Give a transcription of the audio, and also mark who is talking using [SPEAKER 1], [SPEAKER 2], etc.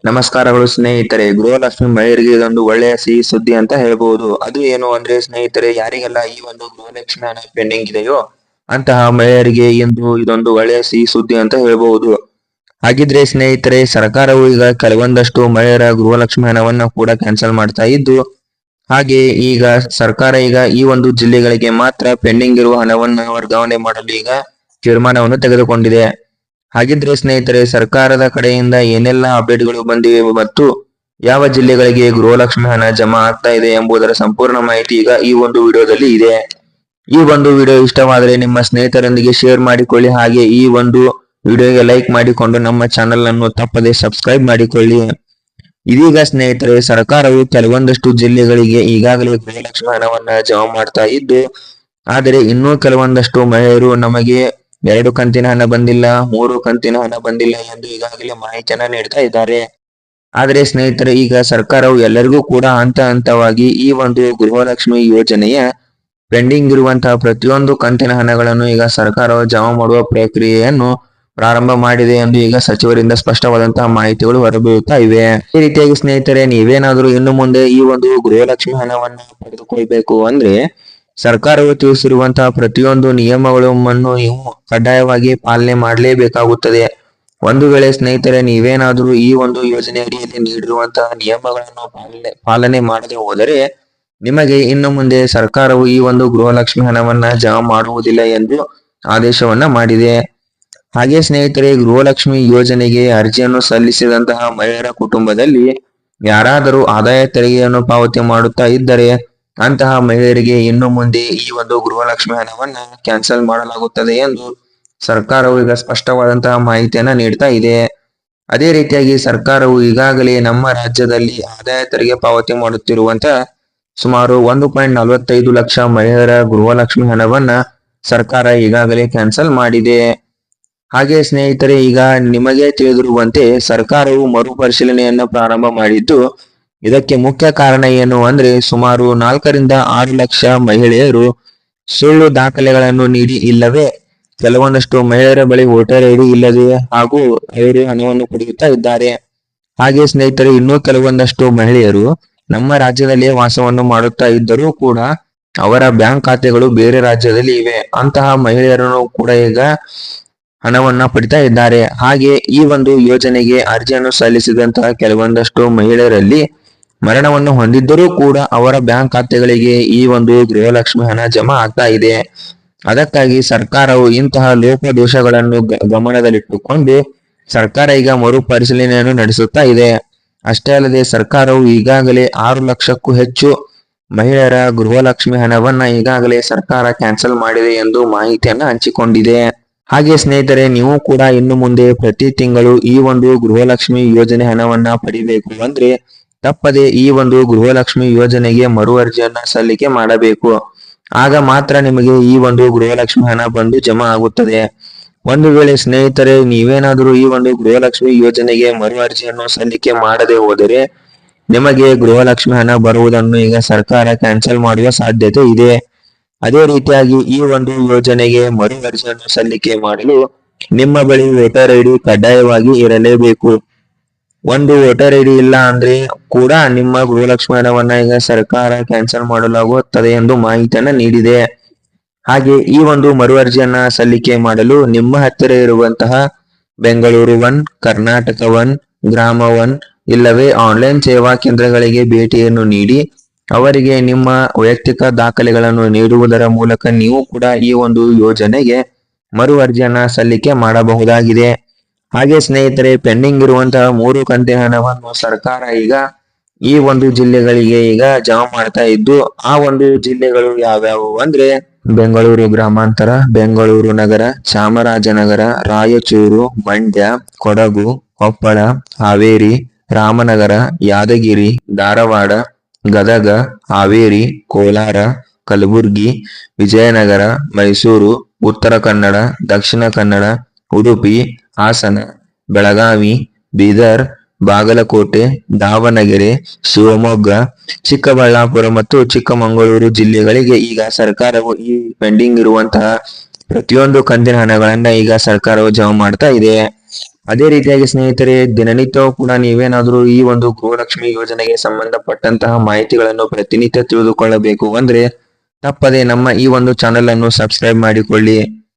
[SPEAKER 1] ನಮಸ್ಕಾರಗಳು ಸ್ನೇಹಿತರೆ. ಗೃಹಲಕ್ಷ್ಮಿ ಮಹಿಳೆಯರಿಗೆ ಇದೊಂದು ಒಳ್ಳೆಯ ಸಿಹಿ ಸುದ್ದಿ ಅಂತ ಹೇಳ್ಬಹುದು. ಅದು ಏನು ಅಂದ್ರೆ ಸ್ನೇಹಿತರೆ, ಯಾರಿಗೆಲ್ಲ ಈ ಒಂದು ಗೃಹಲಕ್ಷ್ಮಿ ಹಣ ಪೆಂಡಿಂಗ್ ಇದೆಯೋ ಅಂತಹ ಮಹಿಳೆಯರಿಗೆ ಇದೊಂದು ಒಳ್ಳೆಯ ಸಿಹಿ ಸುದ್ದಿ ಅಂತ ಹೇಳ್ಬಹುದು. ಹಾಗಿದ್ರೆ ಸ್ನೇಹಿತರೆ, ಸರ್ಕಾರವು ಈಗ ಕೆಲವೊಂದಷ್ಟು ಮಹಿಳೆಯರ ಗೃಹಲಕ್ಷ್ಮಿ ಹಣವನ್ನ ಕೂಡ ಕ್ಯಾನ್ಸಲ್ ಮಾಡ್ತಾ ಇದ್ದು, ಹಾಗೆ ಈಗ ಸರ್ಕಾರ ಈ ಒಂದು ಜಿಲ್ಲೆಗಳಿಗೆ ಮಾತ್ರ ಪೆಂಡಿಂಗ್ ಇರುವ ಹಣವನ್ನ ವರ್ಗಾವಣೆ ಮಾಡಲು ಈಗ ತೀರ್ಮಾನವನ್ನು ತೆಗೆದುಕೊಂಡಿದೆ. ಹಾಗಿದ್ರೆ ಸ್ನೇಹಿತರೆ, ಸರ್ಕಾರದ ಕಡೆಯಿಂದ ಏನೆಲ್ಲ ಅಪ್ಡೇಟ್ಗಳು ಬಂದಿವೆ ಮತ್ತು ಯಾವ ಜಿಲ್ಲೆಗಳಿಗೆ ಗೃಹಲಕ್ಷ್ಮಿ ಹಣ ಜಮಾ ಆಗ್ತಾ ಇದೆ ಎಂಬುದರ ಸಂಪೂರ್ಣ ಮಾಹಿತಿ ಈಗ ಈ ಒಂದು ವಿಡಿಯೋದಲ್ಲಿ ಇದೆ. ಈ ಒಂದು ವಿಡಿಯೋ ಇಷ್ಟವಾದರೆ ನಿಮ್ಮ ಸ್ನೇಹಿತರೊಂದಿಗೆ ಶೇರ್ ಮಾಡಿಕೊಳ್ಳಿ. ಹಾಗೆ ಈ ಒಂದು ವಿಡಿಯೋಗೆ ಲೈಕ್ ಮಾಡಿಕೊಂಡು ನಮ್ಮ ಚಾನೆಲ್ ಅನ್ನು ತಪ್ಪದೆ ಸಬ್ಸ್ಕ್ರೈಬ್ ಮಾಡಿಕೊಳ್ಳಿ. ಇದೀಗ ಸ್ನೇಹಿತರೆ, ಸರ್ಕಾರವು ಕೆಲವೊಂದಷ್ಟು ಜಿಲ್ಲೆಗಳಿಗೆ ಈಗಾಗಲೇ ಗೃಹಲಕ್ಷ್ಮಿ ಹಣವನ್ನ ಜಮಾ ಮಾಡ್ತಾ ಇದ್ದು, ಆದರೆ ಇನ್ನೂ ಕೆಲವೊಂದಷ್ಟು ಮಹಿಳೆಯರು ನಮಗೆ 2 ಕಂತಿನ ಹಣ ಬಂದಿಲ್ಲ, 3 ಕಂತಿನ ಹಣ ಬಂದಿಲ್ಲ ಎಂದು ಈಗಾಗಲೇ ಮಾಹಿತಿಯನ್ನ ನೀಡ್ತಾ ಇದ್ದಾರೆ. ಆದರೆ ಸ್ನೇಹಿತರೆ, ಈಗ ಸರ್ಕಾರವು ಎಲ್ಲರಿಗೂ ಕೂಡ ಹಂತ ಹಂತವಾಗಿ ಈ ಒಂದು ಗೃಹಲಕ್ಷ್ಮಿ ಯೋಜನೆಯ ಪೆಂಡಿಂಗ್ ಇರುವಂತಹ ಪ್ರತಿಯೊಂದು ಕಂತಿನ ಹಣಗಳನ್ನು ಈಗ ಸರ್ಕಾರವು ಜಮಾ ಮಾಡುವ ಪ್ರಕ್ರಿಯೆಯನ್ನು ಪ್ರಾರಂಭ ಮಾಡಿದೆ ಎಂದು ಈಗ ಸಚಿವರಿಂದ ಸ್ಪಷ್ಟವಾದಂತಹ ಮಾಹಿತಿಗಳು ಹೊರಬೀಳುತ್ತಾ ಇವೆ. ಈ ರೀತಿಯಾಗಿ ಸ್ನೇಹಿತರೆ, ನೀವೇನಾದರೂ ಇನ್ನು ಮುಂದೆ ಈ ಒಂದು ಗೃಹಲಕ್ಷ್ಮಿ ಹಣವನ್ನ ಪಡೆದುಕೊಳ್ಬೇಕು ಅಂದ್ರೆ ಸರ್ಕಾರವು ತಿಳಿಸಿರುವಂತಹ ಪ್ರತಿಯೊಂದು ನಿಯಮಗಳನ್ನು ನೀವು ಕಡ್ಡಾಯವಾಗಿ ಪಾಲನೆ ಮಾಡಲೇಬೇಕಾಗುತ್ತದೆ. ಒಂದು ವೇಳೆ ಸ್ನೇಹಿತರೆ, ನೀವೇನಾದರೂ ಈ ಒಂದು ಯೋಜನೆ ಅಡಿಯಲ್ಲಿ ನೀಡಿರುವಂತಹ ನಿಯಮಗಳನ್ನು ಪಾಲನೆ ಮಾಡದೆ ಹೋದರೆ ನಿಮಗೆ ಇನ್ನು ಮುಂದೆ ಸರ್ಕಾರವು ಈ ಒಂದು ಗೃಹಲಕ್ಷ್ಮಿ ಹಣವನ್ನ ಜಮಾ ಮಾಡುವುದಿಲ್ಲ ಎಂದು ಆದೇಶವನ್ನ ಮಾಡಿದೆ. ಹಾಗೆ ಸ್ನೇಹಿತರೆ, ಗೃಹಲಕ್ಷ್ಮಿ ಯೋಜನೆಗೆ ಅರ್ಜಿಯನ್ನು ಸಲ್ಲಿಸಿದಂತಹ ಮಹಿಳೆಯರ ಕುಟುಂಬದಲ್ಲಿ ಯಾರಾದರೂ ಆದಾಯ ತೆರಿಗೆಯನ್ನು ಪಾವತಿ ಮಾಡುತ್ತಾ ಇದ್ದರೆ ಅಂತಹ ಮಹಿಳೆಯರಿಗೆ ಇನ್ನು ಮುಂದೆ ಈ ಒಂದು ಗೃಹಲಕ್ಷ್ಮಿ ಹಣವನ್ನ ಕ್ಯಾನ್ಸಲ್ ಮಾಡಲಾಗುತ್ತದೆ ಎಂದು ಸರ್ಕಾರವು ಈಗ ಸ್ಪಷ್ಟವಾದಂತಹ ಮಾಹಿತಿಯನ್ನ ನೀಡ್ತಾ ಇದೆ. ಅದೇ ರೀತಿಯಾಗಿ ಸರ್ಕಾರವು ಈಗಾಗಲೇ ನಮ್ಮ ರಾಜ್ಯದಲ್ಲಿ ಆದಾಯ ತೆರಿಗೆ ಪಾವತಿ ಮಾಡುತ್ತಿರುವಂತಹ ಸುಮಾರು 1.45 ಲಕ್ಷ ಮಹಿಳೆಯರ ಗೃಹಲಕ್ಷ್ಮಿ ಹಣವನ್ನ ಸರ್ಕಾರ ಈಗಾಗಲೇ ಕ್ಯಾನ್ಸಲ್ ಮಾಡಿದೆ. ಹಾಗೆ ಸ್ನೇಹಿತರೆ, ಈಗ ನಿಮಗೆ ತಿಳಿದಿರುವಂತೆ ಸರ್ಕಾರವು ಮರುಪರಿಶೀಲನೆಯನ್ನ ಪ್ರಾರಂಭ ಮಾಡಿದ್ದು, ಇದಕ್ಕೆ ಮುಖ್ಯ ಕಾರಣ ಏನು ಅಂದ್ರೆ ಸುಮಾರು 4 ರಿಂದ 6 ಲಕ್ಷ ಮಹಿಳೆಯರು ಸುಳ್ಳು ದಾಖಲೆಗಳನ್ನು ನೀಡಿ ಇಲ್ಲವೇ ಕೆಲವೊಂದಷ್ಟು ಮಹಿಳೆಯರ ಬಳಿ ವೋಟರ್ ಐಡಿ ಇಲ್ಲದೆ ಹಾಗೂ ಅವರು ಹಣವನ್ನು ಪಡೆಯುತ್ತಾ ಇದ್ದಾರೆ. ಹಾಗೆ ಸ್ನೇಹಿತರೆ, ಇನ್ನೂ ಕೆಲವೊಂದಷ್ಟು ಮಹಿಳೆಯರು ನಮ್ಮ ರಾಜ್ಯದಲ್ಲಿಯೇ ವಾಸವನ್ನು ಮಾಡುತ್ತಾ ಇದ್ದರೂ ಕೂಡ ಅವರ ಬ್ಯಾಂಕ್ ಖಾತೆಗಳು ಬೇರೆ ರಾಜ್ಯದಲ್ಲಿ ಇವೆ. ಅಂತಹ ಮಹಿಳೆಯರನ್ನು ಕೂಡ ಈಗ ಹಣವನ್ನ ಪಡಿತಾ ಇದ್ದಾರೆ. ಹಾಗೆ ಈ ಒಂದು ಯೋಜನೆಗೆ ಅರ್ಜಿಯನ್ನು ಸಲ್ಲಿಸಿದಂತಹ ಕೆಲವೊಂದಷ್ಟು ಮಹಿಳೆಯರಲ್ಲಿ ಮರಣವನ್ನು ಹೊಂದಿದ್ದರೂ ಕೂಡ ಅವರ ಬ್ಯಾಂಕ್ ಖಾತೆಗಳಿಗೆ ಈ ಒಂದು ಗೃಹಲಕ್ಷ್ಮಿ ಹಣ ಜಮಾ ಆಗ್ತಾ ಇದೆ. ಅದಕ್ಕಾಗಿ ಸರ್ಕಾರವು ಇಂತಹ ಲೋಪದೋಷಗಳನ್ನು ಗಮನದಲ್ಲಿಟ್ಟುಕೊಂಡು ಸರ್ಕಾರ ಈಗ ಮರುಪರಿಶೀಲನೆಯನ್ನು ನಡೆಸುತ್ತಾ ಇದೆ. ಅಷ್ಟೇ ಅಲ್ಲದೆ ಸರ್ಕಾರವು ಈಗಾಗಲೇ 6 ಲಕ್ಷಕ್ಕೂ ಹೆಚ್ಚು ಮಹಿಳೆಯರ ಗೃಹಲಕ್ಷ್ಮಿ ಹಣವನ್ನ ಈಗಾಗಲೇ ಸರ್ಕಾರ ಕ್ಯಾನ್ಸಲ್ ಮಾಡಿದೆ ಎಂದು ಮಾಹಿತಿಯನ್ನ ಹಂಚಿಕೊಂಡಿದೆ. ಹಾಗೆ ಸ್ನೇಹಿತರೆ, ನೀವು ಕೂಡ ಇನ್ನು ಮುಂದೆ ಪ್ರತಿ ತಿಂಗಳು ಈ ಒಂದು ಗೃಹಲಕ್ಷ್ಮಿ ಯೋಜನೆ ಹಣವನ್ನ ಪಡಿಬೇಕು ಅಂದ್ರೆ ತಪ್ಪದೆ ಈ ಒಂದು ಗೃಹಲಕ್ಷ್ಮಿ ಯೋಜನೆಗೆ ಮರು ಅರ್ಜಿಯನ್ನ ಸಲ್ಲಿಕೆ ಮಾಡಬೇಕು. ಆಗ ಮಾತ್ರ ನಿಮಗೆ ಈ ಒಂದು ಗೃಹಲಕ್ಷ್ಮಿ ಹಣ ಬಂದು ಜಮಾ ಆಗುತ್ತದೆ. ಒಂದು ವೇಳೆ ಸ್ನೇಹಿತರೆ, ನೀವೇನಾದರೂ ಈ ಒಂದು ಗೃಹಲಕ್ಷ್ಮಿ ಯೋಜನೆಗೆ ಮರು ಅರ್ಜಿಯನ್ನು ಸಲ್ಲಿಕೆ ಮಾಡದೆ ಹೋದರೆ ನಿಮಗೆ ಗೃಹಲಕ್ಷ್ಮಿ ಹಣ ಬರುವುದನ್ನು ಈಗ ಸರ್ಕಾರ ಕ್ಯಾನ್ಸಲ್ ಮಾಡುವ ಸಾಧ್ಯತೆ ಇದೆ. ಅದೇ ರೀತಿಯಾಗಿ ಈ ಒಂದು ಯೋಜನೆಗೆ ಮರು ಅರ್ಜಿಯನ್ನು ಸಲ್ಲಿಕೆ ಮಾಡಲು ನಿಮ್ಮ ಬಳಿ ವೋಟರ್ ಐಡಿ ಕಡ್ಡಾಯವಾಗಿ ಇರಲೇಬೇಕು. ಒಂದು ವೋಟರ್ ಐಡಿ ಇಲ್ಲ ಅಂದ್ರೆ ಕೂಡ ನಿಮ್ಮ ಗೃಹಲಕ್ಷ್ಮಿ ಹಣವನ್ನ ಈಗ ಸರ್ಕಾರ ಕ್ಯಾನ್ಸಲ್ ಮಾಡಲಾಗುತ್ತದೆ ಎಂದು ಮಾಹಿತಿಯನ್ನ ನೀಡಿದೆ. ಹಾಗೆ ಈ ಒಂದು ಮರು ಅರ್ಜಿಯನ್ನ ಸಲ್ಲಿಕೆ ಮಾಡಲು ನಿಮ್ಮ ಹತ್ತಿರ ಇರುವಂತಹ ಬೆಂಗಳೂರು 1, ಕರ್ನಾಟಕ 1, ಗ್ರಾಮ 1 ಇಲ್ಲವೇ ಆನ್ಲೈನ್ ಸೇವಾ ಕೇಂದ್ರಗಳಿಗೆ ಭೇಟಿಯನ್ನು ನೀಡಿ ಅವರಿಗೆ ನಿಮ್ಮ ವೈಯಕ್ತಿಕ ದಾಖಲೆಗಳನ್ನು ನೀಡುವುದರ ಮೂಲಕ ನೀವು ಕೂಡ ಈ ಒಂದು ಯೋಜನೆಗೆ ಮರು ಅರ್ಜಿಯನ್ನ ಸಲ್ಲಿಕೆ ಮಾಡಬಹುದಾಗಿದೆ. ಹಾಗೆ ಸ್ನೇಹಿತರೆ, ಪೆಂಡಿಂಗ್ ಇರುವಂತಹ 3 ಕಂತಿನ ಹಣವನ್ನು ಸರ್ಕಾರ ಈಗ ಈ ಒಂದು ಜಿಲ್ಲೆಗಳಿಗೆ ಈಗ ಜಮಾ ಮಾಡ್ತಾ ಇದ್ದು, ಆ ಒಂದು ಜಿಲ್ಲೆಗಳು ಯಾವ್ಯಾವು ಅಂದ್ರೆ ಬೆಂಗಳೂರು ಗ್ರಾಮಾಂತರ, ಬೆಂಗಳೂರು ನಗರ, ಚಾಮರಾಜನಗರ, ರಾಯಚೂರು, ಮಂಡ್ಯ, ಕೊಡಗು, ಕೊಪ್ಪಳ, ಹಾವೇರಿ, ರಾಮನಗರ, ಯಾದಗಿರಿ, ಧಾರವಾಡ, ಗದಗ, ಹಾವೇರಿ, ಕೋಲಾರ, ಕಲಬುರ್ಗಿ, ವಿಜಯನಗರ, ಮೈಸೂರು, ಉತ್ತರ ಕನ್ನಡ, ದಕ್ಷಿಣ ಕನ್ನಡ, ಉಡುಪಿ, ಹಾಸನ, ಬೆಳಗಾವಿ, ಬೀದರ್, ಬಾಗಲಕೋಟೆ, ದಾವಣಗೆರೆ, ಶಿವಮೊಗ್ಗ, ಚಿಕ್ಕಬಳ್ಳಾಪುರ ಮತ್ತು ಚಿಕ್ಕಮಗಳೂರು ಜಿಲ್ಲೆಗಳಿಗೆ ಈಗ ಸರ್ಕಾರವು ಈ ಪೆಂಡಿಂಗ್ ಇರುವಂತಹ ಪ್ರತಿಯೊಂದು ಕಂತಿನ ಹಣಗಳನ್ನ ಈಗ ಸರ್ಕಾರವು ಜಮಾ ಮಾಡ್ತಾ ಇದೆ. ಅದೇ ರೀತಿಯಾಗಿ ಸ್ನೇಹಿತರೆ, ದಿನನಿತ್ಯವೂ ಕೂಡ ನೀವೇನಾದ್ರೂ ಈ ಒಂದು ಗೃಹಲಕ್ಷ್ಮಿ ಯೋಜನೆಗೆ ಸಂಬಂಧಪಟ್ಟಂತಹ ಮಾಹಿತಿಗಳನ್ನು ಪ್ರತಿನಿತ್ಯ ತಿಳಿದುಕೊಳ್ಳಬೇಕು ಅಂದ್ರೆ ತಪ್ಪದೆ ನಮ್ಮ ಈ ಒಂದು ಚಾನೆಲ್ ಅನ್ನು ಸಬ್ಸ್ಕ್ರೈಬ್ ಮಾಡಿಕೊಳ್ಳಿ.